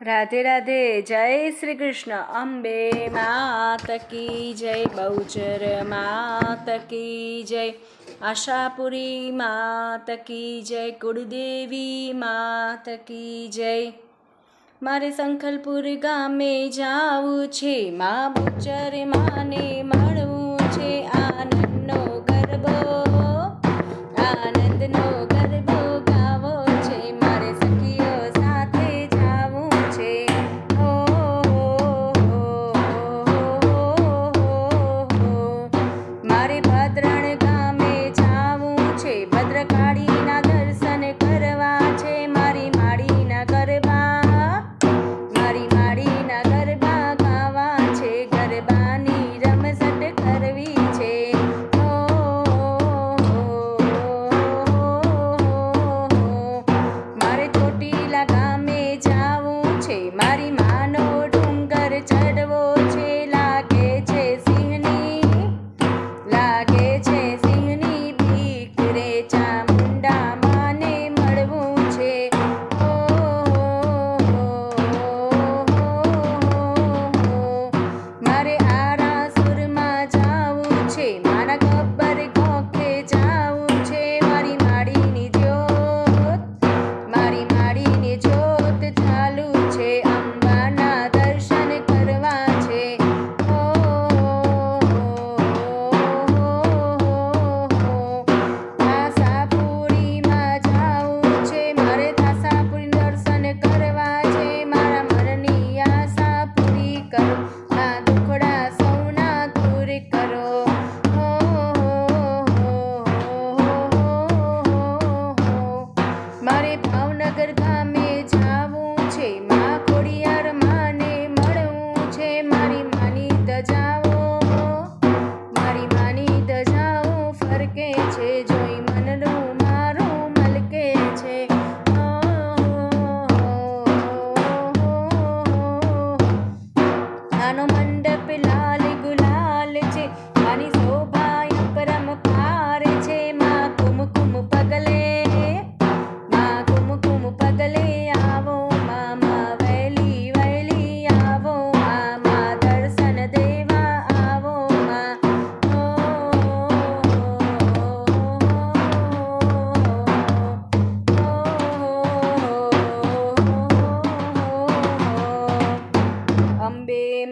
राधे राधे। जय श्री कृष्ण। अंबे मात की जय, बहुचर मात की जय, आशापुरी मात की जय, कुलदेवी मात की जय। मारे संखलपुर गामे जाવું છે, મા બુચર માને મળવું છે, આનંદનો ગરબો આનંદનો ગરબો ગાવો છે, મારે સખીઓ સાથે જાવું છે. હો મારે ભદ્રણ ગામે જાવું છે, ભદ્રકાળીના દર્શન કરવા છે, મારી માળીના ગરબા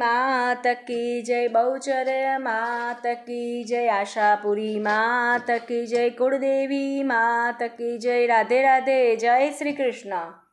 मात की जय, बहुचर मात की जय, आशापुरी मात की जय, कुलदेवी मात की जय। राधे राधे। जय श्री कृष्ण।